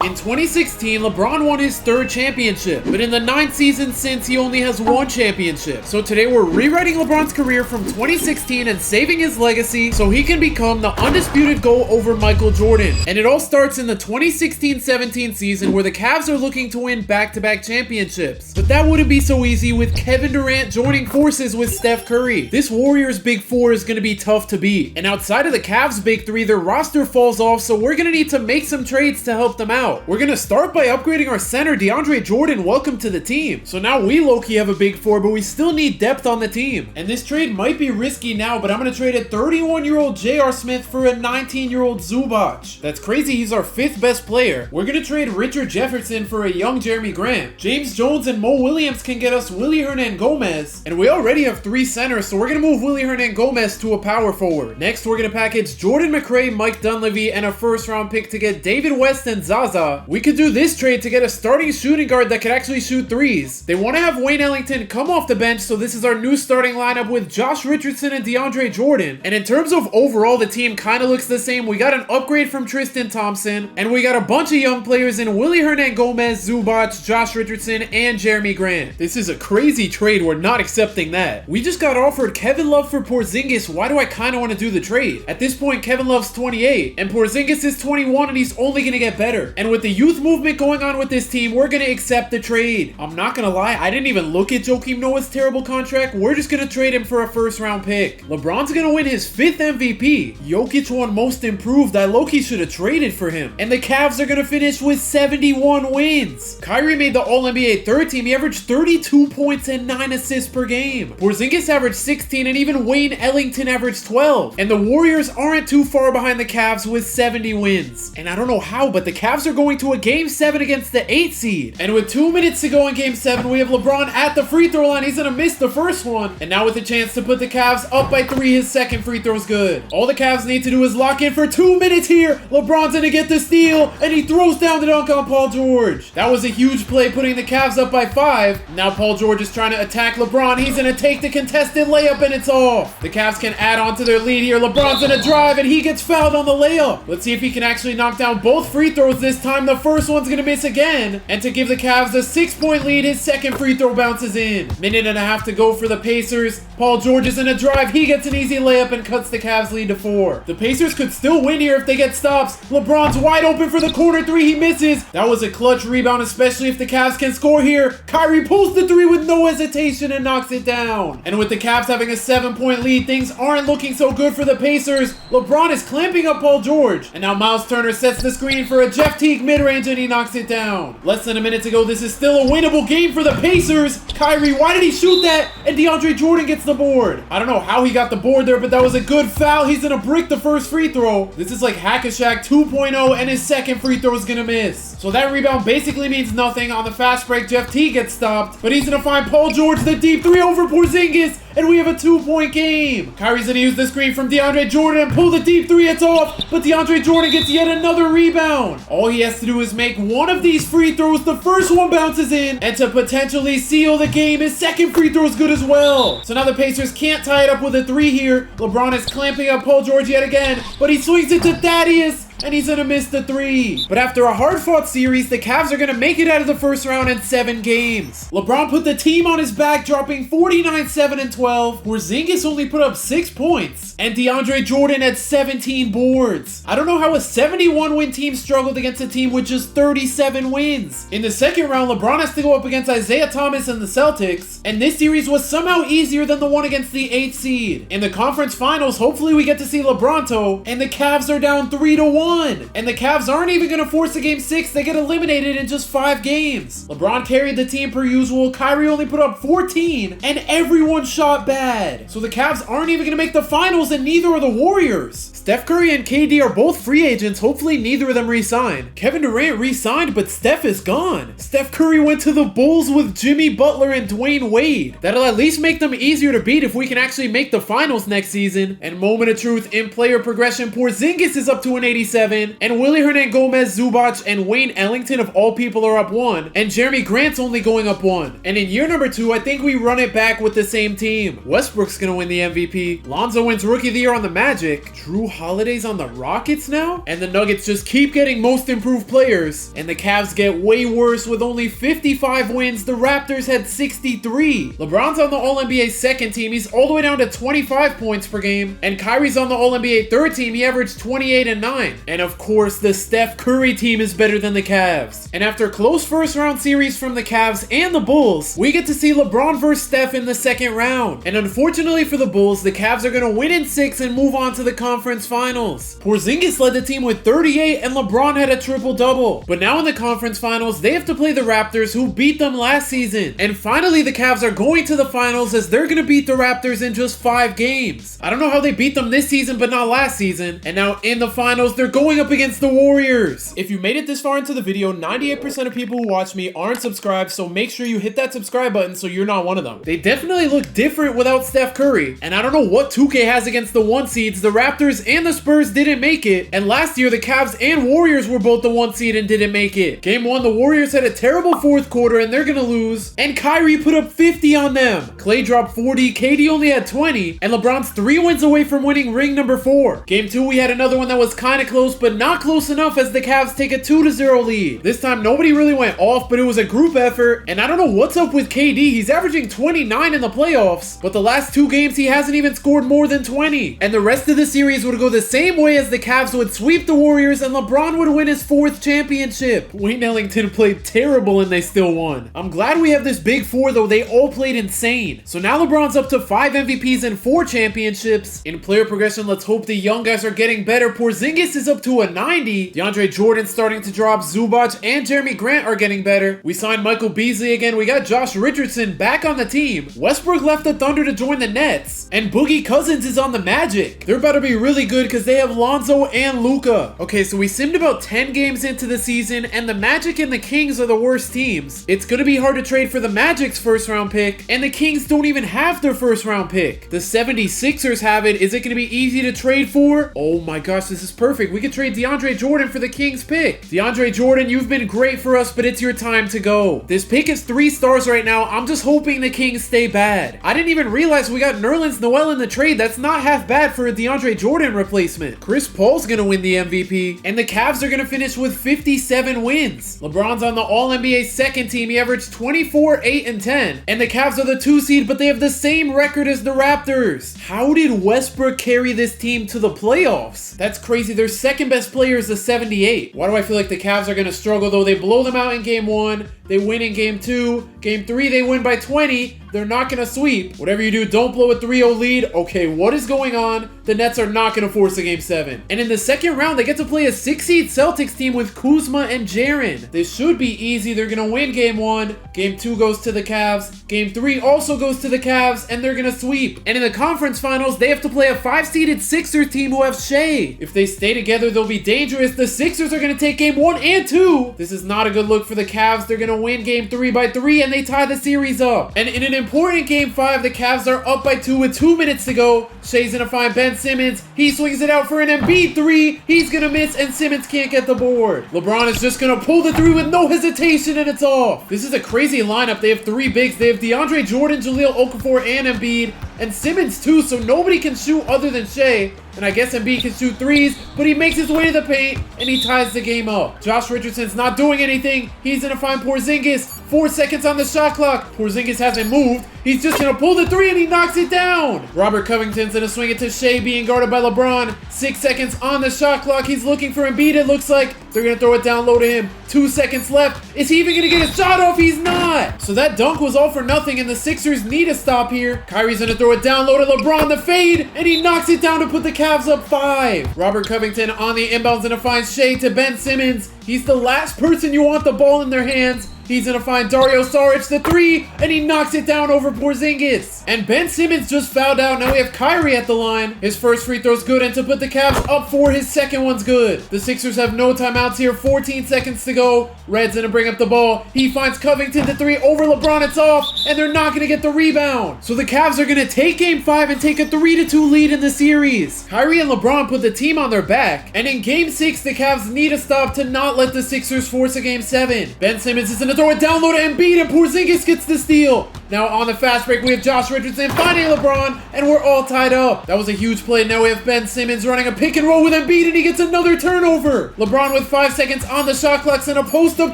In 2016, LeBron won his 3rd championship, but in the 9 seasons since, he only has 1 championship. So today we're rewriting LeBron's career from 2016 and saving his legacy so he can become the undisputed GOAT over Michael Jordan. And it all starts in the 2016-17 season where the Cavs are looking to win back-to-back championships. But that wouldn't be so easy with Kevin Durant joining forces with Steph Curry. This Warriors Big 4 is going to be tough to beat. And outside of the Cavs Big 3, their roster falls off, so we're going to need to make some trades to help them out. We're going to start by upgrading our center, DeAndre Jordan. Welcome to the team. So now we low-key have a Big 4, but we still need depth on the team. And this trade might be risky now, but I'm going to trade a 31-year-old J.R. Smith for a 19-year-old Zubac. That's crazy. He's our 5th best player. We're going to trade Richard Jefferson for a young Jeremy Grant. James Jones and Mo Williams can get us Willie Hernangomez. And we already have 3 centers, so we're going to move Willie Hernangomez to a power forward. Next, we're going to package Jordan McRae, Mike Dunleavy, and a 1st-round pick to get David West and Zaza. We could do this trade to get a starting shooting guard that could actually shoot threes. They want to have Wayne Ellington come off the bench, so this is our new starting lineup with Josh Richardson and DeAndre Jordan. And in terms of overall, the team kind of looks the same. We got an upgrade from Tristan Thompson, and we got a bunch of young players in Willie Hernangomez, Zubac, Josh Richardson, and Jeremy Grant. This is a crazy trade. We're not accepting that. We just got offered Kevin Love for Porzingis. Why do I kind of want to do the trade? At this point, Kevin Love's 28, and Porzingis is 21, and he's only going to get better. And with the youth movement going on with this team, we're going to accept the trade. I'm not going to lie, I didn't even look at Joakim Noah's terrible contract. We're just going to trade him for a 1st-round pick. LeBron's going to win his 5th MVP. Jokic won Most Improved. I low-key should have traded for him. And the Cavs are going to finish with 71 wins. Kyrie made the All-NBA 3rd team. He averaged 32 points and 9 assists per game. Porzingis averaged 16, and even Wayne Ellington averaged 12. And the Warriors aren't too far behind the Cavs with 70 wins. And I don't know how, but the Cavs are going to a Game 7 against the 8th seed. And with 2 minutes to go in Game 7, we have LeBron at the free throw line. He's going to miss the 1st one. And now with a chance to put the Cavs up by 3, his 2nd free throw's good. All the Cavs need to do is lock in for 2 minutes here. LeBron's going to get the steal, and he throws down the dunk on Paul George. That was a huge play, putting the Cavs up by 5. Now Paul George is trying to attack LeBron. He's going to take the contested layup, and it's off. The Cavs can add on to their lead here. LeBron's going to drive, and he gets fouled on the layup. Let's see if he can actually knock down both free throws this time. The 1st one's going to miss again. And to give the Cavs a 6-point lead, his 2nd free throw bounces in. Minute and a half to go for the Pacers. Paul George is in a drive. He gets an easy layup and cuts the Cavs lead to 4. The Pacers could still win here if they get stops. LeBron's wide open for the corner 3. He misses. That was a clutch rebound, especially if the Cavs can score here. Kyrie pulls the 3 with no hesitation and knocks it down. And with the Cavs having a 7-point lead, things aren't looking so good for the Pacers. LeBron is clamping up Paul George. And now Miles Turner sets the screen for a Jeff Teague mid-range, and he knocks it down. Less than a minute to go. This is still a winnable game for the Pacers. Kyrie, why did he shoot that? And DeAndre Jordan gets the board. I don't know how he got the board there, but that was a good foul. He's gonna brick the 1st free throw. This is like Hack-a-Shaq 2.0, and his 2nd free throw is gonna miss. So that rebound basically means nothing. On the fast break, Jeff Teague gets stopped, but he's gonna find Paul George the deep 3 over Porzingis, and we have a 2-point game. Kyrie's gonna use the screen from DeAndre Jordan and pull the deep 3. It's off, but DeAndre Jordan gets yet another rebound. All he has to do is make one of these free throws. The 1st one bounces in, and to potentially seal the game, his 2nd free throw is good as well. So now the Pacers can't tie it up with a 3 here. LeBron is clamping up Paul George yet again, but he swings it to Thaddeus, and he's gonna miss the 3. But after a hard-fought series, the Cavs are gonna make it out of the 1st round in 7 games. LeBron put the team on his back, dropping 49, 7, and 12. Porzingis only put up 6 points, and DeAndre Jordan had 17 boards. I don't know how a 71-win team struggled against a team with just 37 wins. In the 2nd round, LeBron has to go up against Isaiah Thomas and the Celtics, and this series was somehow easier than the one against the 8th seed. In the conference finals, hopefully we get to see LeBronto, and the Cavs are down 3-1. And the Cavs aren't even going to force a Game 6. They get eliminated in just 5 games. LeBron carried the team per usual. Kyrie only put up 14, and everyone shot bad. So the Cavs aren't even going to make the finals, and neither are the Warriors. Steph Curry and KD are both free agents. Hopefully neither of them re-sign. Kevin Durant re-signed, but Steph is gone. Steph Curry went to the Bulls with Jimmy Butler and Dwayne Wade. That'll at least make them easier to beat if we can actually make the finals next season. And moment of truth in player progression, Porzingis is up to an 87. 7, and Willie Hernangomez, Zubac, and Wayne Ellington of all people are up 1, and Jeremy Grant's only going up 1. And in year number 2, I think we run it back with the same team. Westbrook's gonna win the MVP. Lonzo wins Rookie of the Year on the Magic. Drew Holiday's on the Rockets now? And the Nuggets just keep getting most improved players. And the Cavs get way worse with only 55 wins. The Raptors had 63. LeBron's on the All-NBA second team. He's all the way down to 25 points per game. And Kyrie's on the All-NBA third team. He averaged 28 and 9. And of course, the Steph Curry team is better than the Cavs. And after a close first round series from the Cavs and the Bulls, we get to see LeBron versus Steph in the second round. And unfortunately for the Bulls, the Cavs are going to win in 6 and move on to the conference finals. Porzingis led the team with 38 and LeBron had a triple-double. But now in the conference finals, they have to play the Raptors, who beat them last season. And finally, the Cavs are going to the finals as they're going to beat the Raptors in just 5 games. I don't know how they beat them this season but not last season. And now in the finals, they're going up against the Warriors. If you made it this far into the video, 98% of people who watch me aren't subscribed, so make sure you hit that subscribe button so you're not one of them. They definitely look different without Steph Curry, and I don't know what 2K has against the 1 seeds. The Raptors and the Spurs didn't make it, and last year the Cavs and Warriors were both the 1 seed and didn't make it. Game 1, the Warriors had a terrible fourth quarter and they're gonna lose, and Kyrie put up 50 on them. Klay dropped 40, KD only had 20, and LeBron's 3 wins away from winning ring number 4. Game 2, we had another one that was kinda close, but not close enough as the Cavs take a 2-0 lead. This time nobody really went off, but it was a group effort, and I don't know what's up with KD. He's averaging 29 in the playoffs, but the last 2 games he hasn't even scored more than 20. And the rest of the series would go the same way as the Cavs would sweep the Warriors and LeBron would win his 4th championship. Wayne Ellington played terrible and they still won. I'm glad we have this big 4 though. They all played insane. So now LeBron's up to 5 MVPs and 4 championships. In player progression, let's hope the young guys are getting better. Porzingis is up to a 90. DeAndre Jordan's starting to drop. Zubac and Jeremy Grant are getting better. We signed Michael Beasley again. We got Josh Richardson back on the team. Westbrook left the Thunder to join the Nets. And Boogie Cousins is on the Magic. They're about to be really good because they have Lonzo and Luka. Okay, so we simmed about 10 games into the season, and the Magic and the Kings are the worst teams. It's gonna be hard to trade for the Magic's first round pick, and the Kings don't even have their first round pick. The 76ers have it. Is it gonna be easy to trade for? Oh my gosh, this is perfect. We could trade DeAndre Jordan for the Kings pick. DeAndre Jordan, you've been great for us, but it's your time to go. This pick is 3 stars right now. I'm just hoping the Kings stay bad. I didn't even realize we got Nerlens Noel in the trade. That's not half bad for a DeAndre Jordan replacement. Chris Paul's gonna win the MVP, and the Cavs are gonna finish with 57 wins. LeBron's on the All-NBA second team. He averaged 24, 8, and 10. And the Cavs are the 2 seed, but they have the same record as the Raptors. How did Westbrook carry this team to the playoffs? That's crazy. Their second best player is a 78. Why do I feel like the Cavs are gonna struggle though? They blow them out in game 1. They win in game 2. Game 3, they win by 20. They're not gonna sweep. Whatever you do, don't blow a 3-0 lead. Okay, what is going on? The Nets are not gonna force a game 7. And in the second round, they get to play a 6-seed Celtics team with Kuzma and Jaren. This should be easy. They're gonna win game 1. Game 2 goes to the Cavs. Game 3 also goes to the Cavs, and they're gonna sweep. And in the conference finals, they have to play a 5-seeded Sixers team who have Shea. If they stay together, they'll be dangerous. The Sixers are gonna take game 1 and 2. This is not a good look for the Cavs. They're gonna win game 3 by 3, and they tie the series up. And in an important game 5, the Cavs are up by 2 with 2 minutes to go. Shea's gonna find Ben Simmons. He swings it out for an Embiid 3. He's gonna miss, and Simmons can't get the board. LeBron is just gonna pull the 3 with no hesitation, and it's off. This is a crazy lineup. They have 3 bigs. They have DeAndre Jordan, Jahlil Okafor, and Embiid, and Simmons too, so nobody can shoot other than Shea. And I guess Embiid can shoot 3s, but he makes his way to the paint, and he ties the game up. Josh Richardson's not doing anything. He's gonna find Porzingis. 4 seconds on the shot clock. Porzingis hasn't moved. He's just gonna pull the 3, and he knocks it down. Robert Covington's gonna swing it to Shea, being guarded by LeBron. 6 seconds on the shot clock. He's looking for Embiid, it looks like. They're gonna throw it down low to him. 2 seconds left. Is he even gonna get a shot off? He's not. So that dunk was all for nothing, and the Sixers need a stop here. Kyrie's gonna throw it down low to LeBron, the fade, and he knocks it down to put the Cavs up 5. Robert Covington on the inbounds, gonna find Shea to Ben Simmons. He's the last person you want the ball in their hands. He's gonna find Dario Saric the 3, and he knocks it down over Porzingis. And Ben Simmons just fouled out. Now we have Kyrie at the line. His first free throw's good, and to put the Cavs up 4, his second one's good. The Sixers have no timeouts here. 14 seconds to go. Red's gonna bring up the ball. He finds Covington the 3 over LeBron. It's off, and they're not gonna get the rebound. So the Cavs are gonna take Game 5 and take a 3-2 lead in the series. Kyrie and LeBron put the team on their back, and in Game 6, the Cavs need a stop to not let the Sixers force a Game 7. Ben Simmons is gonna throw it down low to Embiid, and Porzingis gets the steal. Now on the fast break, we have Josh Richardson finding LeBron, and we're all tied up. That was a huge play. Now we have Ben Simmons running a pick and roll with Embiid, and he gets another turnover. LeBron with 5 seconds on the shot clock, and a post up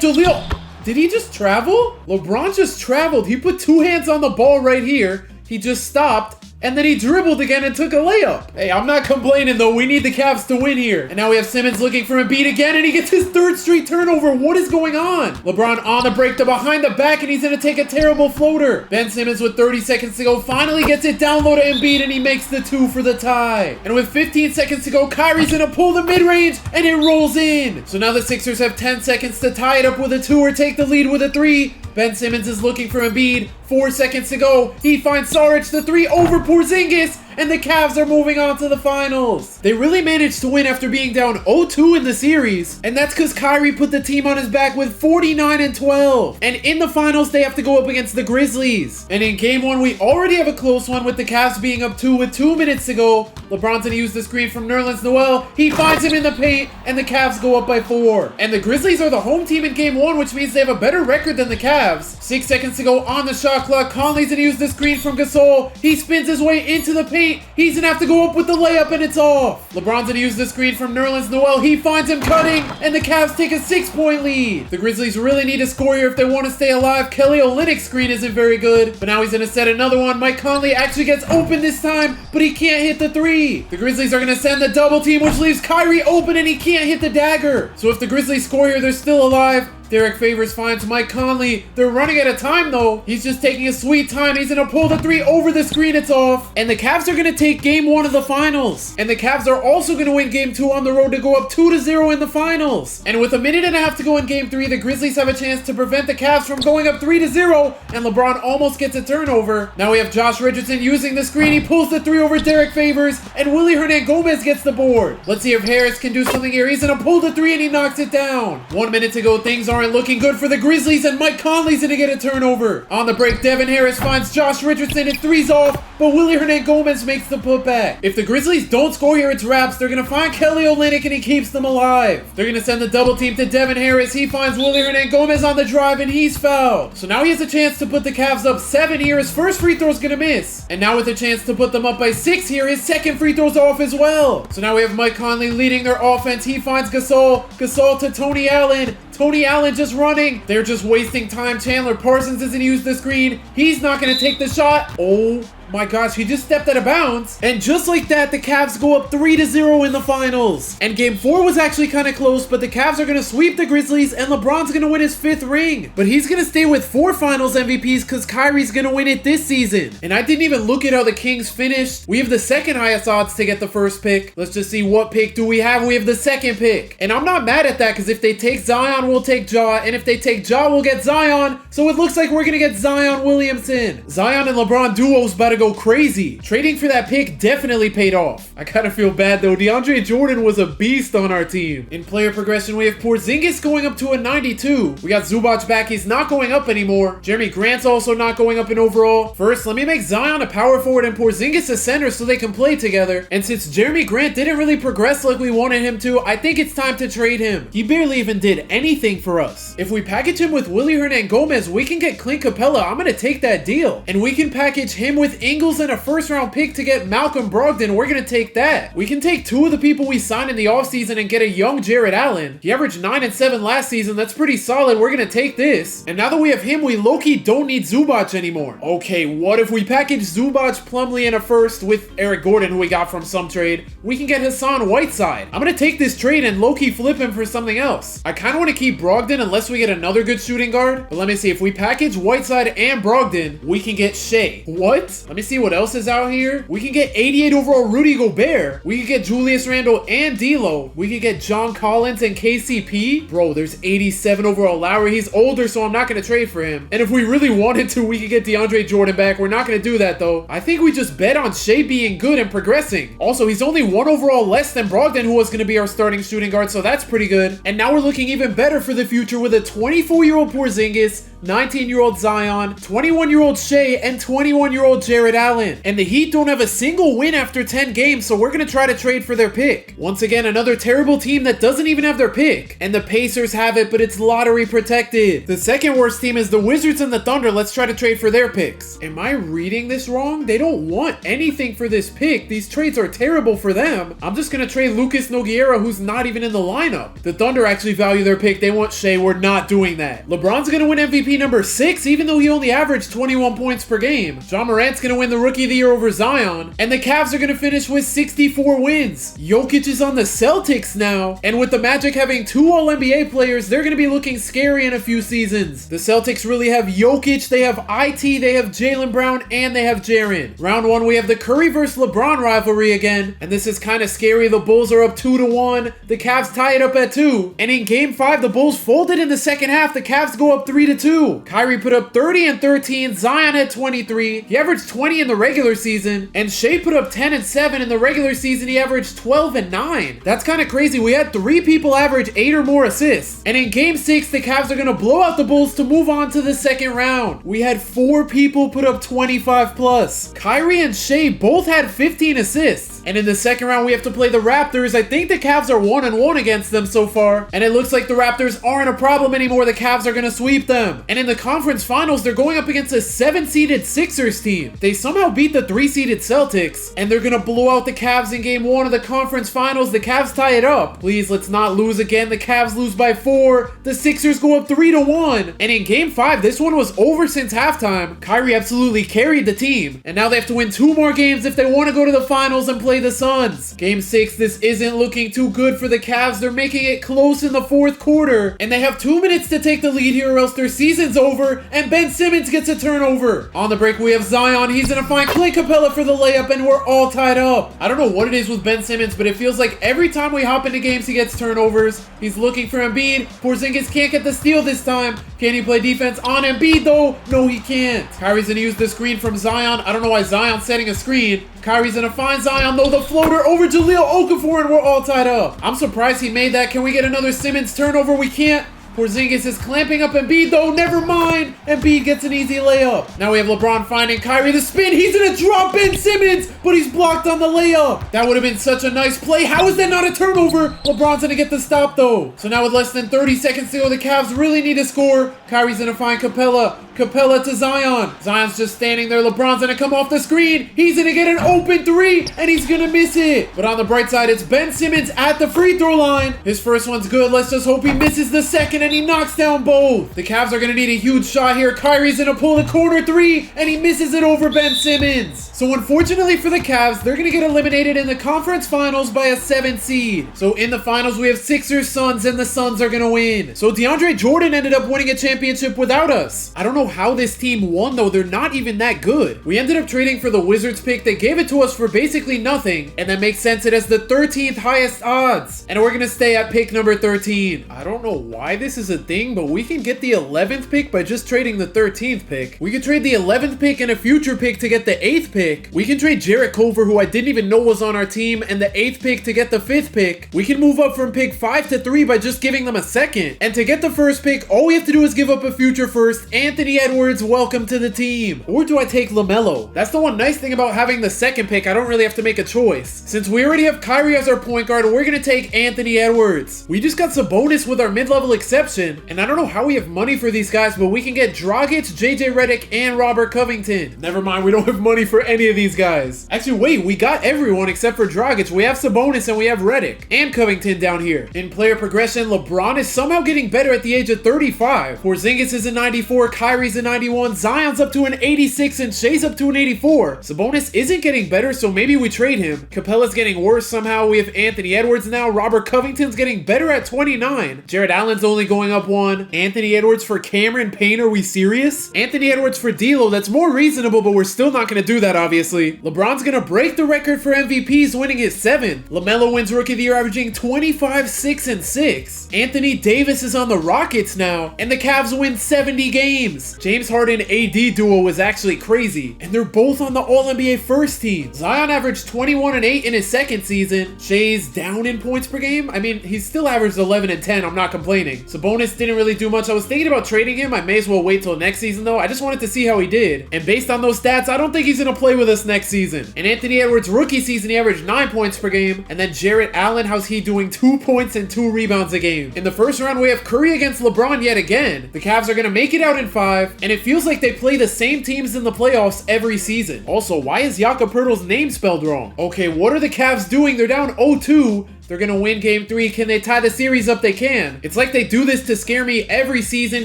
Jaleel. Did he just travel? LeBron just traveled. He put 2 hands on the ball right here. He just stopped, and then he dribbled again and took a layup. Hey, I'm not complaining though. We need the Cavs to win here. And now we have Simmons looking for Embiid again, and he gets his 3rd straight turnover. What is going on? LeBron on the break to behind the back, and he's gonna take a terrible floater. Ben Simmons with 30 seconds to go finally gets it down low to Embiid, and he makes the 2 for the tie. And with 15 seconds to go, Kyrie's gonna pull the mid-range, and it rolls in. So now the Sixers have 10 seconds to tie it up with a 2 or take the lead with a 3. Ben Simmons is looking for Embiid. 4 seconds to go. He finds Saric the 3 over Porzingis, and the Cavs are moving on to the finals. They really managed to win after being down 0-2 in the series, and that's because Kyrie put the team on his back with 49-12. And in the finals, they have to go up against the Grizzlies. And in Game 1, we already have a close one with the Cavs being up 2 with 2 minutes to go. LeBron's gonna use the screen from Nerlens Noel. He finds him in the paint, and the Cavs go up by 4. And the Grizzlies are the home team in Game 1, which means they have a better record than the Cavs. 6 seconds to go on the shot clock. Conley's gonna use the screen from Gasol. He spins his way into the paint. He's gonna have to go up with the layup, and it's off. LeBron's gonna use the screen from Nerlens Noel. He finds him cutting, and the Cavs take a 6-point lead. The Grizzlies really need to score here if they want to stay alive. Kelly Olynyk's screen isn't very good, but now he's gonna set another one. Mike Conley actually gets open this time, but he can't hit the 3. The Grizzlies are gonna send the double team, which leaves Kyrie open, and he can't hit the dagger. So if the Grizzlies score here, they're still alive. Derek Favors finds Mike Conley. They're running out of time though. He's just taking a sweet time. He's gonna pull the 3 over the screen. It's off. And the Cavs are gonna take Game 1 of the finals. And the Cavs are also gonna win Game 2 on the road to go up 2-0 in the finals. And with a minute and a half to go in Game 3, the Grizzlies have a chance to prevent the Cavs from going up 3-0. And LeBron almost gets a turnover. Now we have Josh Richardson using the screen. He pulls the 3 over Derek Favors, and Willie Hernangomez gets the board. Let's see if Harris can do something here. He's gonna pull the 3, and he knocks it down. 1 minute to go. Things aren't looking good for the Grizzlies, and Mike Conley's gonna get a turnover. On the break, Devin Harris finds Josh Richardson, and 3's off, but Willie Hernangomez makes the putback. If the Grizzlies don't score here, it's wraps. They're gonna find Kelly Olynyk, and he keeps them alive. They're gonna send the double team to Devin Harris. He finds Willie Hernangomez on the drive, and he's fouled. So now he has a chance to put the Cavs up 7 here. His first free throw's gonna miss. And now with a chance to put them up by 6 here, his second free throw's off as well. So now we have Mike Conley leading their offense. He finds Gasol. Gasol to Tony Allen. Tony Allen just running. They're just wasting time. Chandler Parsons isn't use the screen. He's not going to take the shot. Oh my gosh, he just stepped out of bounds. And just like that, the Cavs go up 3-0 in the finals. And Game 4 was actually kind of close, but the Cavs are going to sweep the Grizzlies, and LeBron's going to win his 5th ring. But he's going to stay with 4 finals MVPs because Kyrie's going to win it this season. And I didn't even look at how the Kings finished. We have the 2nd highest odds to get the 1st pick. Let's just see what pick do we have. We have the 2nd pick. And I'm not mad at that because if they take Zion, we'll take Ja. And if they take Ja, we'll get Zion. So it looks like we're going to get Zion Williamson. Zion and LeBron duo's about to go crazy. Trading for that pick definitely paid off. I kind of feel bad though. DeAndre Jordan was a beast on our team. In player progression, we have Porzingis going up to a 92. We got Zubac back. He's not going up anymore. Jeremy Grant's also not going up in overall. First, let me make Zion a power forward and Porzingis a center so they can play together. And since Jeremy Grant didn't really progress like we wanted him to, I think it's time to trade him. He barely even did anything for us. If we package him with Willie Hernangomez, we can get Clint Capella. I'm going to take that deal. And we can package him with Ingles and a 1st round pick to get Malcolm Brogdon. We're going to take that. We can take 2 of the people we signed in the offseason and get a young Jarrett Allen. He averaged 9 and 7 last season. That's pretty solid. We're going to take this. And now that we have him, we low-key don't need Zubac anymore. Okay, what if we package Zubac, Plumlee, and a 1st with Eric Gordon, who we got from some trade? We can get Hassan Whiteside. I'm going to take this trade and low-key flip him for something else. I kind of want to keep Brogdon unless unless we get another good shooting guard. But let me see, if we package Whiteside and Brogdon, we can get Shea. What? Let me see what else is out here. We can get 88 overall Rudy Gobert. We can get Julius Randle and D'Lo. We can get John Collins and KCP. Bro, there's 87 overall Lowry. He's older, so I'm not going to trade for him. And if we really wanted to, we could get DeAndre Jordan back. We're not going to do that, though. I think we just bet on Shea being good and progressing. Also, he's only 1 overall less than Brogdon, who was going to be our starting shooting guard, so that's pretty good. And now we're looking even better for the future with a 24-year-old Porzingis, 19-year-old Zion, 21-year-old Shea, and 21-year-old Jared Allen. And the Heat don't have a single win after 10 games, so we're going to try to trade for their pick. Once again, another terrible team that doesn't even have their pick. And the Pacers have it, but it's lottery protected. The second worst team is the Wizards and the Thunder. Let's try to trade for their picks. Am I reading this wrong? They don't want anything for this pick. These trades are terrible for them. I'm just going to trade Lucas Nogueira, who's not even in the lineup. The Thunder actually value their pick. They want Shea. We're not doing that. LeBron's going to win MVP number 6, even though he only averaged 21 points per game. John Morant's going to win the Rookie of the Year over Zion. And the Cavs are going to finish with 64 wins. Jokic is on the Celtics now. And with the Magic having 2 All-NBA players, they're going to be looking scary in a few seasons. The Celtics really have Jokic, they have IT, they have Jaylen Brown, and they have Jaren. Round 1, we have the Curry versus LeBron rivalry again. And this is kind of scary. The Bulls are up 2-1. The Cavs tie it up at 2. And in Game 5, the Bulls folded in the second half. The Cavs go up 3-2. Kyrie put up 30 and 13. Zion had 23. He averaged 20 in the regular season. And Shea put up 10 and 7. In the regular season, he averaged 12 and 9. That's kind of crazy. We had 3 people average 8 or more assists. And in Game 6, the Cavs are going to blow out the Bulls to move on to the second round. We had 4 people put up 25 plus. Kyrie and Shea both had 15 assists. And in the second round, we have to play the Raptors. I think the Cavs are 1-1 against them so far. And it looks like the Raptors aren't a problem anymore. The Cavs are going to sweep them. And in the conference finals, they're going up against a 7-seeded Sixers team. They somehow beat the 3-seeded Celtics. And they're going to blow out the Cavs in Game 1 of the conference finals. The Cavs tie it up. Please, let's not lose again. The Cavs lose by 4. The Sixers go up 3-1. And in Game 5, this one was over since halftime. Kyrie absolutely carried the team. And now they have to win 2 more games if they want to go to the finals and play the Suns. Game 6, this isn't looking too good for the Cavs. They're making it close in the 4th quarter. And they have 2 minutes to take the lead here or else their season's over. And Ben Simmons gets a turnover. On the break, we have Zion. He's going to find Clint Capella for the layup and we're all tied up. I don't know what it is with Ben Simmons, but it feels like every time we hop into games, he gets turnovers. He's looking for Embiid. Porzingis can't get the steal this time. Can he play defense on Embiid though? No, he can't. Kyrie's going to use the screen from Zion. I don't know why Zion's setting a screen. Kyrie's going to find Zion though. The floater over Jahlil Okafor and we're all tied up. I'm surprised he made that. Can we get another Simmons turnover? We can't. Porzingis is clamping up Embiid though, never mind. Embiid gets an easy layup. Now we have LeBron finding Kyrie, the spin. He's gonna drop Ben Simmons, but he's blocked on the layup. That would have been such a nice play. How is that not a turnover? LeBron's gonna get the stop though. So now with less than 30 seconds to go, the Cavs really need to score. Kyrie's gonna find Capella. Capella to Zion. Zion's just standing there. LeBron's gonna come off the screen. He's gonna get an open 3 and he's gonna miss it. But on the bright side, it's Ben Simmons at the free throw line. His first one's good. Let's just hope he misses the second and he knocks down both. The Cavs are gonna need a huge shot here. Kyrie's gonna pull the corner 3 and he misses it over Ben Simmons. So unfortunately for the Cavs, they're gonna get eliminated in the conference finals by a 7 seed. So in the finals, we have Sixers, Suns, and the Suns are gonna win. So DeAndre Jordan ended up winning a championship without us. I don't know how this team won though. They're not even that good. We ended up trading for the Wizards pick. They gave it to us for basically nothing, and that makes sense. It has the 13th highest odds, and we're gonna stay at pick number 13. I don't know why this is a thing, but we can get the 11th pick by just trading the 13th pick. We could trade the 11th pick and a future pick to get the 8th pick. We can trade Jarrett Culver, who I didn't even know was on our team, and the 8th pick to get the 5th pick. We can move up from pick 5 to 3 by just giving them a second. And to get the first pick, all we have to do is give up a future first. Anthony Edwards, welcome to the team. Or do I take LaMelo? That's the one nice thing about having the second pick. I don't really have to make a choice. Since we already have Kyrie as our point guard, we're gonna take Anthony Edwards. We just got Sabonis with our mid-level exception, and I don't know how we have money for these guys, but we can get Dragic, JJ Redick, and Robert Covington. Never mind, we don't have money for any of these guys. Actually, wait, we got everyone except for Dragic. We have Sabonis and we have Redick and Covington down here. In player progression, LeBron is somehow getting better at the age of 35. Porzingis is a 94, Kyrie's a 91, Zion's up to an 86, and Shea's up to an 84. Sabonis isn't getting better, so maybe we trade him. Capella's getting worse somehow. We have Anthony Edwards now. Robert Covington's getting better at 29. Jared Allen's only going up one. Anthony Edwards for Cameron Payne, are we serious? Anthony Edwards for D'Lo, that's more reasonable, but we're still not going to do that, obviously. LeBron's going to break the record for MVPs, winning his 7th. LaMelo wins Rookie of the Year, averaging 25, 6, and 6. Anthony Davis is on the Rockets now, and the Cavs win 70 games. James Harden AD duo was actually crazy, and they're both on the All-NBA first team. Zion averaged 21 and 8 in his second season. Shai's down in points per game. I mean, he's still averaged 11 and 10. I'm not complaining. Sabonis didn't really do much. I was thinking about trading him. I may as well wait till next season though. I just wanted to see how he did. And based on those stats, I don't think he's going to play with us next season. In Anthony Edwards' rookie season, he averaged 9 points per game. And then Jarrett Allen, how's he doing? 2 points and 2 rebounds a game. In the first round, we have Curry against LeBron yet again. The Cavs are going to make it out in 5. And it feels like they play the same teams in the playoffs every season. Also, why is Jakob Poeltl's name spelled wrong? Okay, what are the Cavs doing? They're down 0-2. They're going to win Game 3. Can they tie the series up? They can. It's like they do this to scare me every season.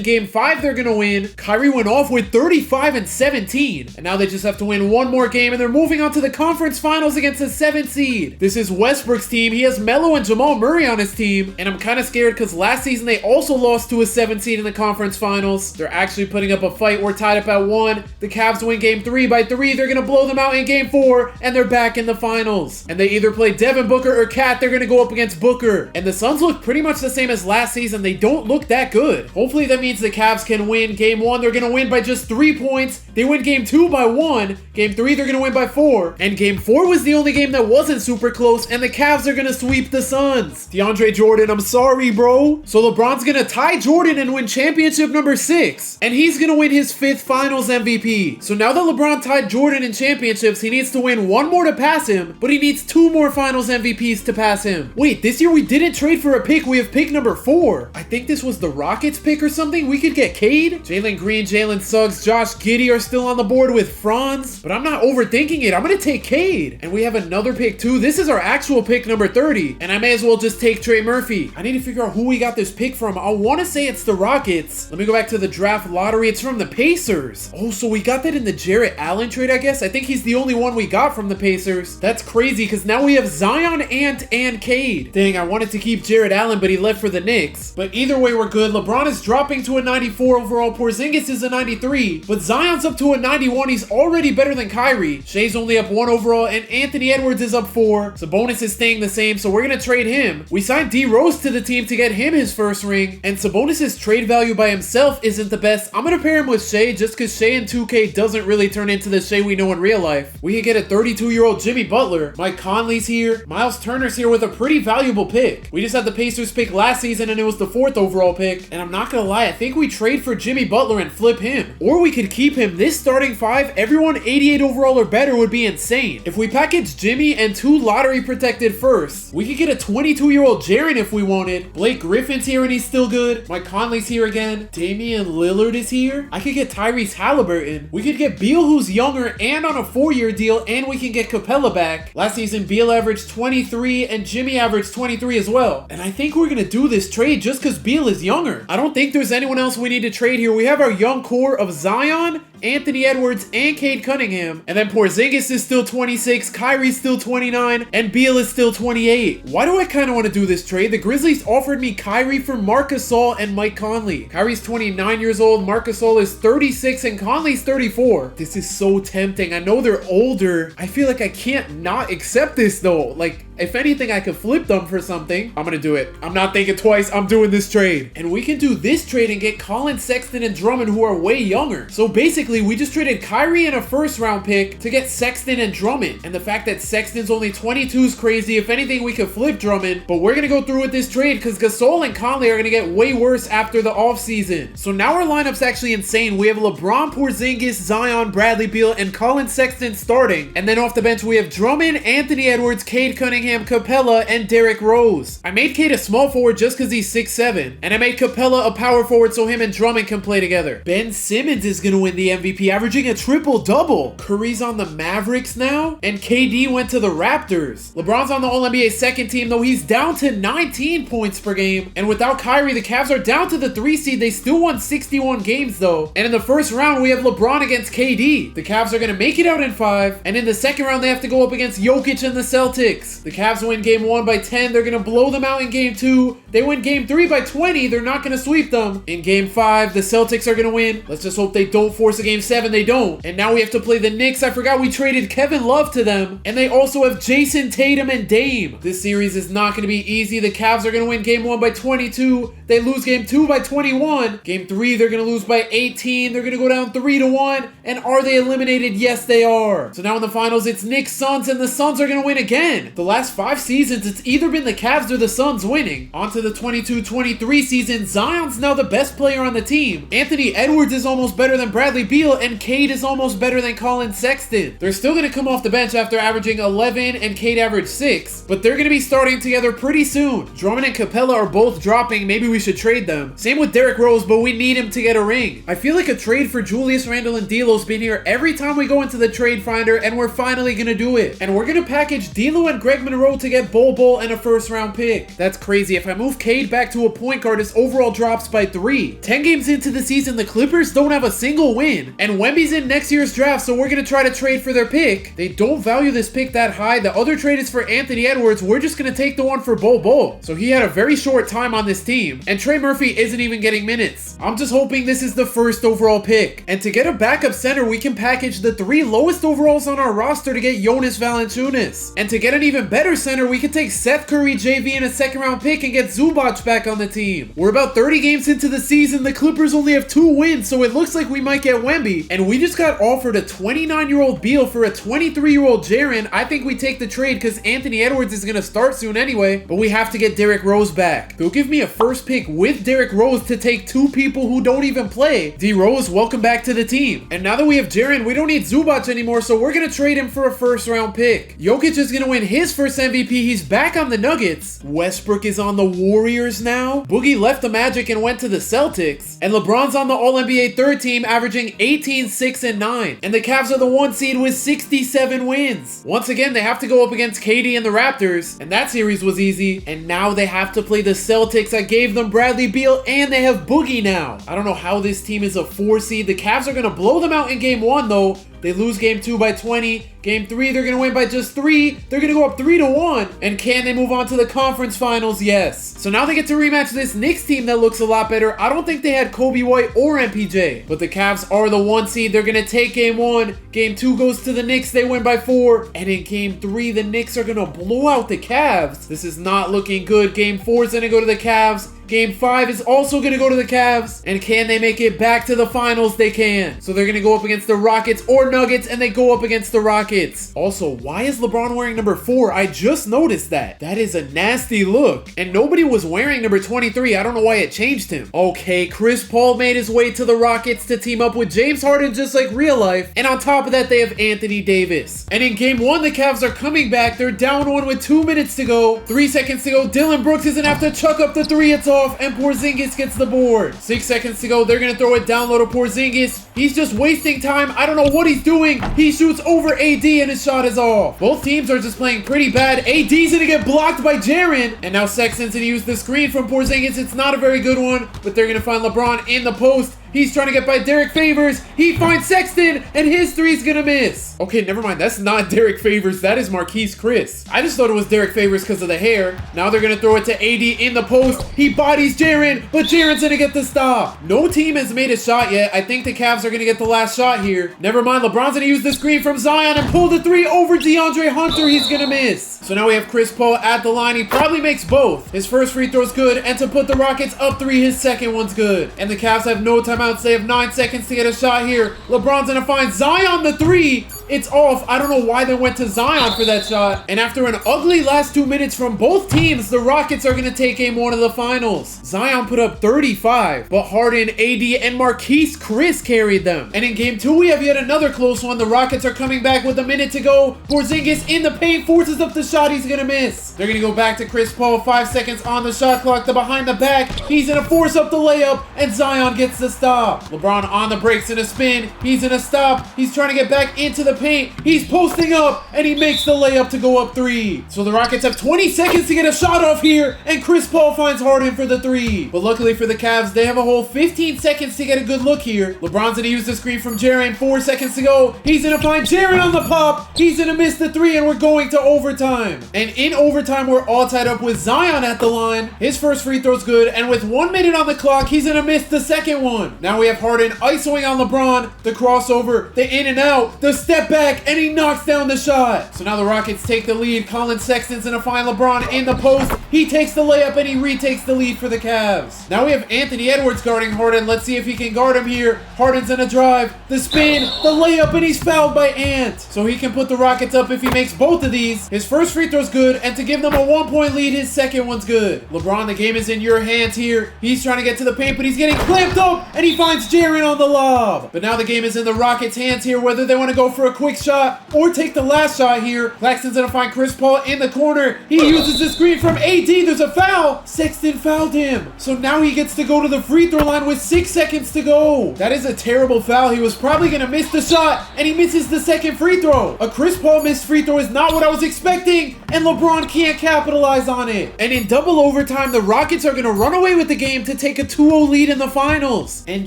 Game 5, they're going to win. Kyrie went off with 35 and 17. And now they just have to win one more game, and they're moving on to the conference finals against the 7th seed. This is Westbrook's team. He has Melo and Jamal Murray on his team. And I'm kind of scared because last season they also lost to a 7th seed in the conference finals. They're actually putting up a fight. We're tied up at 1. The Cavs win Game 3 by 3. They're going to blow them out in Game 4, and they're back in the finals. And they either play Devin Booker or Cat. They're going to go up against Booker. And the Suns look pretty much the same as last season. They don't look that good. Hopefully that means the Cavs can win Game 1. They're going to win by just 3 points. They win Game 2 by 1. Game 3, they're going to win by 4. And Game 4 was the only game that wasn't super close. And the Cavs are going to sweep the Suns. DeAndre Jordan, I'm sorry, bro. So LeBron's going to tie Jordan and win championship number 6. And he's going to win his 5th finals MVP. So now that LeBron tied Jordan in championships, he needs to win 1 more to pass him. But he needs 2 more finals MVPs to pass him. Wait, this year we didn't trade for a pick. We have pick number 4. I think this was the Rockets pick or something. We could get Cade. Jalen Green, Jalen Suggs, Josh Giddey are still on the board with Franz. But I'm not overthinking it. I'm going to take Cade. And we have another pick too. This is our actual pick number 30. And I may as well just take Trey Murphy. I need to figure out who we got this pick from. I want to say it's the Rockets. Let me go back to the draft lottery. It's from the Pacers. Oh, so we got that in the Jarrett Allen trade, I guess. I think he's the only one we got from the Pacers. That's crazy because now we have Zion, Ant, and Cade. Dang, I wanted to keep Jarrett Allen, but he left for the Knicks. But either way, we're good. LeBron is dropping to a 94 overall. Porzingis is a 93. But Zion's up to a 91. He's already better than Kyrie. Shai's only up 1 overall, and Anthony Edwards is up 4. Sabonis is staying the same, so we're going to trade him. We signed D Rose to the team to get him his first ring, and Sabonis' trade value by himself isn't the best. I'm going to pair him with Shai just because Shai in 2K doesn't really turn into the Shai we know in real life. We could get a 32-year-old Jimmy Butler. Mike Conley's here. Miles Turner's here with a pretty valuable pick. We just had the Pacers pick last season, and it was the 4th overall pick. And I'm not going to lie, I think we trade for Jimmy Butler and flip him. Or we could keep him. This starting 5, everyone 88 overall or better would be insane. If we package Jimmy and 2 lottery protected firsts, we could get a 22-year-old Jaren if we wanted. Blake Griffin's here and he's still good. Mike Conley's here again. Damian Lillard is here. I could get Tyrese Halliburton. We could get Beal, who's younger and on a 4-year deal, and we can get Capella back. Last season, Beal averaged 23 and Jimmy averaged 23 as well. And I think we're going to do this trade just because Beal is younger. I don't think there's anyone else we need to trade here. We have our young core of Zion, Anthony Edwards, and Cade Cunningham. And then Porzingis is still 26, Kyrie's still 29, and Beal is still 28. Why do I kind of want to do this trade? The Grizzlies offered me Kyrie for Marc Gasol and Mike Conley. Kyrie's 29 years old, Marc Gasol is 36, and Conley's 34. This is so tempting. I know they're older. I feel like I can't not accept this though. Like, if anything, I could flip them for something. I'm gonna do it. I'm not thinking twice. I'm doing this trade. And we can do this trade and get Colin Sexton and Drummond, who are way younger. So basically, we just traded Kyrie and a 1st round pick to get Sexton and Drummond. And the fact that Sexton's only 22 is crazy. If anything, we could flip Drummond. But we're gonna go through with this trade because Gasol and Conley are gonna get way worse after the offseason. So now our lineup's actually insane. We have LeBron, Porzingis, Zion, Bradley Beal, and Colin Sexton starting. And then off the bench, we have Drummond, Anthony Edwards, Cade Cunningham, Capella, and Derrick Rose. I made Cade a small forward just because he's 6'7", and I made Capella a power forward so him and Drummond can play together. Ben Simmons is going to win the MVP, averaging a triple-double. Curry's on the Mavericks now, and KD went to the Raptors. LeBron's on the All-NBA 2nd team, though he's down to 19 points per game, and without Kyrie, the Cavs are down to the 3 seed. They still won 61 games, though, and in the 1st round, we have LeBron against KD. The Cavs are going to make it out in 5, and in the 2nd round, they have to go up against Jokic and the Celtics. The Cavs win game 1 by 10. They're going to blow them out in game 2. They win game 3 by 20. They're not going to sweep them. In game 5, the Celtics are going to win. Let's just hope they don't force a game 7. They don't. And now we have to play the Knicks. I forgot we traded Kevin Love to them. And they also have Jason Tatum and Dame. This series is not going to be easy. The Cavs are going to win game 1 by 22. They lose game 2 by 21. Game 3, they're going to lose by 18. They're going to go down 3-1. And are they eliminated? Yes, they are. So now in the finals, it's Knicks Suns, and the Suns are going to win again. The last 5 seasons, it's either been the Cavs or the Suns winning. On to the 22-23 season, Zion's now the best player on the team. Anthony Edwards is almost better than Bradley Beal, and Cade is almost better than Colin Sexton. They're still going to come off the bench after averaging 11 and Cade averaged 6, but they're going to be starting together pretty soon. Drummond and Capella are both dropping. Maybe we should trade them. Same with Derrick Rose, but we need him to get a ring. I feel like a trade for Julius Randle and D'Lo's been here every time we go into the trade finder, and we're finally going to do it. And we're going to package D'Lo and Greg Monroe to get Bol and a first-round pick. That's crazy. If I move Cade back to a point guard, his overall drops by 3. 10 games into the season, the Clippers don't have a single win. And Wemby's in next year's draft, so we're going to try to trade for their pick. They don't value this pick that high. The other trade is for Anthony Edwards. We're just going to take the one for Bol. So he had a very short time on this team. And Trey Murphy isn't even getting minutes. I'm just hoping this is the first overall pick. And to get a backup center, we can package the 3 lowest overalls on our roster to get Jonas Valanciunas. And to get an even better center, we could take Seth Curry, JV, and a second-round pick and get Zubac back on the team. We're about 30 games into the season. The Clippers only have 2 wins, so it looks like we might get Wemby. And we just got offered a 29-year-old Beal for a 23-year-old Jaren. I think we take the trade because Anthony Edwards is going to start soon anyway, but we have to get Derrick Rose back. They'll give me a first pick with Derrick Rose to take 2 people who don't even play. D Rose, welcome back to the team. And now that we have Jaren, we don't need Zubac anymore, so we're going to trade him for a first-round pick. Jokic is going to win his first MVP. He's back on the Nuggets. Westbrook is on the Warriors now. Boogie left the Magic and went to the Celtics. And LeBron's on the All-NBA third team, averaging 18, 6, and 9. And the Cavs are the 1 seed with 67 wins. Once again, they have to go up against KD and the Raptors, and that series was easy. And now they have to play the Celtics. I gave them Bradley Beal, and they have Boogie now. I don't know how this team is a 4 seed. The Cavs are going to blow them out in game 1, though. They lose game 2 by 20. Game 3, they're going to win by just 3. They're going to go up 3-1. And can they move on to the conference finals? Yes. So now they get to rematch this Knicks team that looks a lot better. I don't think they had Kobe White or MPJ. But the Cavs are the 1 seed. They're going to take game 1. Game 2 goes to the Knicks. They win by 4. And in game 3, the Knicks are going to blow out the Cavs. This is not looking good. Game 4 is going to go to the Cavs. Game 5 is also going to go to the Cavs. And can they make it back to the finals? They can. So they're going to go up against the Rockets or Nuggets, and they go up against the Rockets. Also, why is LeBron wearing number 4? I just noticed that. That is a nasty look. And nobody was wearing number 23. I don't know why it changed him. Okay, Chris Paul made his way to the Rockets to team up with James Harden just like real life. And on top of that, they have Anthony Davis. And in game 1, the Cavs are coming back. They're down 1 with 2 minutes to go. 3 seconds to go. Dylan Brooks is going to have to chuck up the 3. It's off, and Porzingis gets the board. 6 seconds to go. They're going to throw it down low to Porzingis. He's just wasting time. I don't know what he's doing. He shoots over AD, and his shot is off. Both teams are just playing pretty bad. AD's going to get blocked by Jaren. And now Sexton's going to use the screen from Porzingis. It's not a very good one, but they're going to find LeBron in the post. He's trying to get by Derek Favors. He finds Sexton, and his 3's gonna miss. Okay, never mind. That's not Derek Favors. That is Marquise Chris. I just thought it was Derek Favors because of the hair. Now they're gonna throw it to AD in the post. He bodies Jaren, but Jaren's gonna get the stop. No team has made a shot yet. I think the Cavs are gonna get the last shot here. Never mind. LeBron's gonna use the screen from Zion and pull the 3 over DeAndre Hunter. He's gonna miss. So now we have Chris Paul at the line. He probably makes both. His first free throw's good, and to put the Rockets up 3, his second one's good. And the Cavs have no timeouts. They have 9 seconds to get a shot here. LeBron's gonna find Zion the 3. It's off. I don't know why they went to Zion for that shot. And after an ugly last 2 minutes from both teams, the Rockets are going to take game 1 of the finals. Zion put up 35, but Harden, AD, and Marquise Chris carried them. And in game 2, we have yet another close one. The Rockets are coming back with a minute to go. Porzingis in the paint, forces up the shot. He's going to miss. They're going to go back to Chris Paul. 5 seconds on the shot clock. The behind the back. He's going to force up the layup, and Zion gets the stop. LeBron on the brakes in a spin. He's going to stop. He's trying to get back into the paint. He's posting up, and he makes the layup to go up 3. So the Rockets have 20 seconds to get a shot off here, and Chris Paul finds Harden for the 3. But luckily for the Cavs, they have a whole 15 seconds to get a good look here. LeBron's gonna use the screen from Jaren. 4 seconds to go. He's gonna find Jaren on the pop. He's gonna miss the 3, and we're going to overtime. And in overtime, we're all tied up with Zion at the line. His first free throw's good, and with 1 minute on the clock, he's gonna miss the second one. Now we have Harden isoing on LeBron, the crossover, the in and out, the step back, and he knocks down the shot. So now the Rockets take the lead. Colin Sexton's gonna find LeBron in the post. He takes the layup, and he retakes the lead for the Cavs. Now we have Anthony Edwards guarding Harden. Let's see if he can guard him here. Harden's gonna drive, the spin, the layup, and he's fouled by Ant. So he can put the Rockets up if he makes both of these. His first free throw's good, and to give them a 1-point lead, his second one's good. LeBron, the game is in your hands here. He's trying to get to the paint, but he's getting clamped up, and he finds Jaren on the lob. But now the game is in the Rockets' hands here, whether they want to go for a quick shot or take the last shot here. Claxton's gonna find Chris Paul in the corner. He uses the screen from AD. There's a foul. Sexton fouled him. So now he gets to go to the free throw line with 6 seconds to go. That is a terrible foul. He was probably gonna miss the shot, and he misses the second free throw. A Chris Paul missed free throw is not what I was expecting, and LeBron can't capitalize on it. And in double overtime, the Rockets are gonna run away with the game to take a 2-0 lead in the finals. And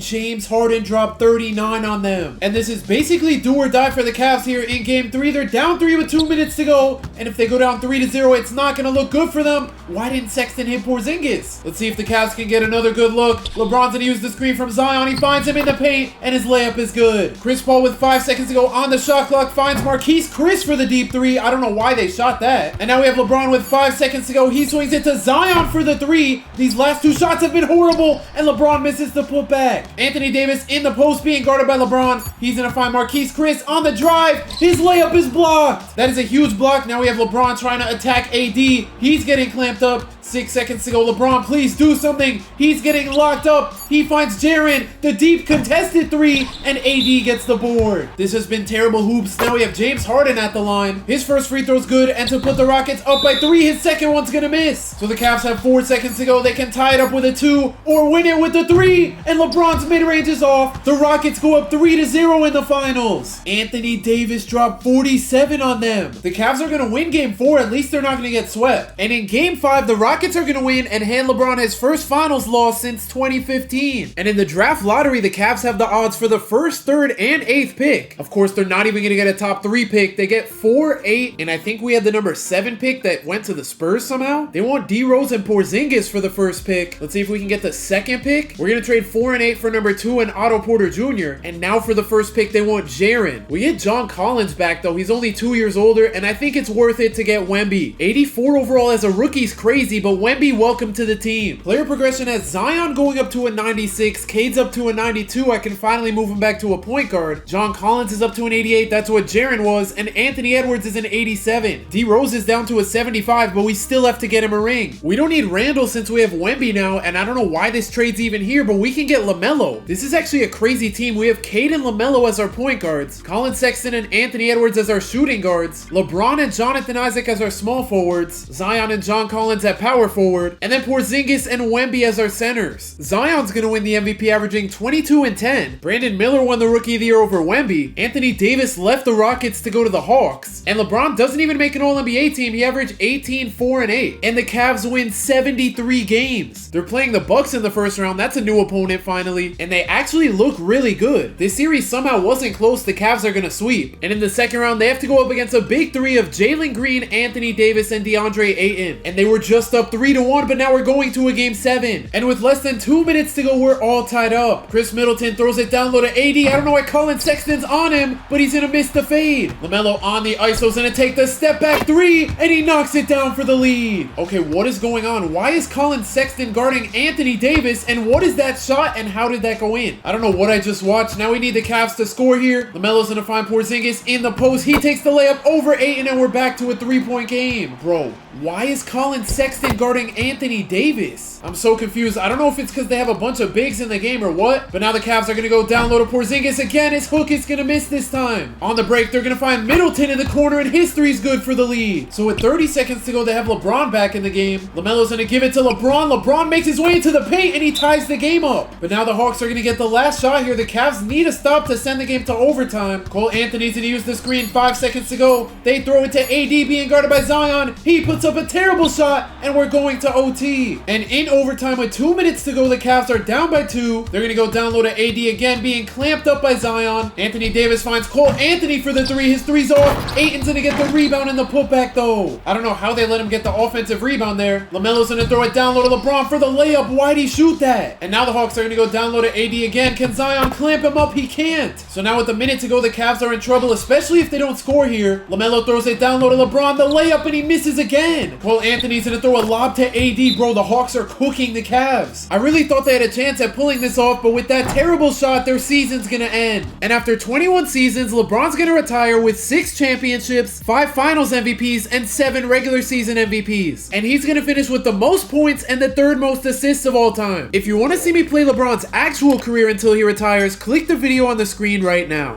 James Harden dropped 39 on them. And this is basically do or die for the Cavs here in game 3. They're down 3 with 2 minutes to go, and if they go down 3-0, it's not gonna look good for them. Why didn't Sexton hit Porzingis? Let's see if the Cavs can get another good look. LeBron's gonna use the screen from Zion. He finds him in the paint, and his layup is good. Chris Paul with 5 seconds to go on the shot clock finds Marquise Chris for the deep 3. I don't know why they shot that. And now we have LeBron with 5 seconds to go. He swings it to Zion for the 3. These last 2 shots have been horrible, and LeBron misses the putback. Anthony Davis in the post being guarded by LeBron. He's gonna find Marquise Chris on the drive. His layup is blocked. That is a huge block. Now we have LeBron trying to attack AD. He's getting clamped up. 6 seconds to go. LeBron, please do something. He's getting locked up. He finds Jaren, the deep contested 3, and AD gets the board. This has been terrible hoops. Now we have James Harden at the line. His first free throw's good, and to put the Rockets up by 3, his second one's gonna miss. So the Cavs have 4 seconds to go. They can tie it up with a 2 or win it with the 3, and LeBron's mid-range is off. The Rockets go up 3-0 in the finals. Anthony Davis dropped 47 on them. The Cavs are gonna win game 4. At least they're not gonna get swept. And in game 5, the Rockets are going to win and hand LeBron his first finals loss since 2015. And in the draft lottery, the Cavs have the odds for the 1st, 3rd, and 8th pick. Of course, they're not even going to get a top 3 pick. They get 4, 8, and I think we had the number 7 pick that went to the Spurs somehow. They want D Rose and Porzingis for the 1st pick. Let's see if we can get the 2nd pick. We're going to trade 4 and 8 for number 2 and Otto Porter Jr. And now for the 1st pick, they want Jaren. We get John Collins back though. He's only 2 years older, and I think it's worth it to get Wemby. 84 overall as a rookie is crazy, but Wemby, welcome to the team. Player progression has Zion going up to a 96, Cade's up to a 92. I can finally move him back to a point guard. John Collins is up to an 88. That's what Jaren was, and Anthony Edwards is an 87. D Rose is down to a 75, but we still have to get him a ring. We don't need Randall since we have Wemby now, and I don't know why this trade's even here, but we can get LaMelo. This is actually a crazy team. We have Cade and LaMelo as our point guards, Colin Sexton and Anthony Edwards as our shooting guards, LeBron and Jonathan Isaac as our small forwards, Zion and John Collins at power forward, and then Porzingis and Wemby as our centers. Zion's gonna win the MVP averaging 22 and 10. Brandon Miller won the Rookie of the Year over Wemby. Anthony Davis left the Rockets to go to the Hawks. And LeBron doesn't even make an All-NBA team. He averaged 18, 4, and 8. And the Cavs win 73 games. They're playing the Bucks in the first round. That's a new opponent finally. And they actually look really good. This series somehow wasn't close. The Cavs are gonna sweep. And in the second round, they have to go up against a big 3 of Jalen Green, Anthony Davis, and DeAndre Ayton. And they were just up 3-1, but now we're going to a game 7. And with less than 2 minutes to go, we're all tied up. Chris Middleton throws it down low to AD. I don't know why Colin Sexton's on him, but he's gonna miss the fade. LaMelo on the ISO's gonna take the step back 3, and he knocks it down for the lead. Okay, what is going on? Why is Colin Sexton guarding Anthony Davis, and what is that shot, and how did that go in? I don't know what I just watched. Now we need the Cavs to score here. LaMelo's gonna find Porzingis in the post. He takes the layup over Ayton, and we're back to a 3-point game. Bro, why is Colin Sexton man guarding Anthony Davis. I'm so confused. I don't know if it's because they have a bunch of bigs in the game or what, but now the Cavs are going to go down low to Porzingis again. His hook is going to miss this time. On the break, they're going to find Middleton in the corner, and his three's good for the lead. So with 30 seconds to go, they have LeBron back in the game. LaMelo's going to give it to LeBron. LeBron makes his way into the paint, and he ties the game up. But now the Hawks are going to get the last shot here. The Cavs need a stop to send the game to overtime. Cole Anthony's going to use the screen. 5 seconds to go. They throw it to AD being guarded by Zion. He puts up a terrible shot, and we're going to OT. And in overtime with 2 minutes to go, the Cavs are down by 2. They're going to go down low to AD again, being clamped up by Zion. Anthony Davis finds Cole Anthony for the 3. His 3's off. Ayton's going to get the rebound and the putback, though. I don't know how they let him get the offensive rebound there. LaMelo's going to throw it down low to LeBron for the layup. Why'd he shoot that? And now the Hawks are going to go down low to AD again. Can Zion clamp him up? He can't. So now with a minute to go, the Cavs are in trouble, especially if they don't score here. LaMelo throws it down low to LeBron. The layup, and he misses again. Cole Anthony's going to throw a lob to AD, bro. The Hawks are cooking the Cavs. I really thought they had a chance at pulling this off, but with that terrible shot, their season's going to end. And after 21 seasons, LeBron's going to retire with 6 championships, 5 finals MVPs, and 7 regular season MVPs. And he's going to finish with the most points and the 3rd most assists of all time. If you want to see me play LeBron's actual career until he retires, click the video on the screen right now.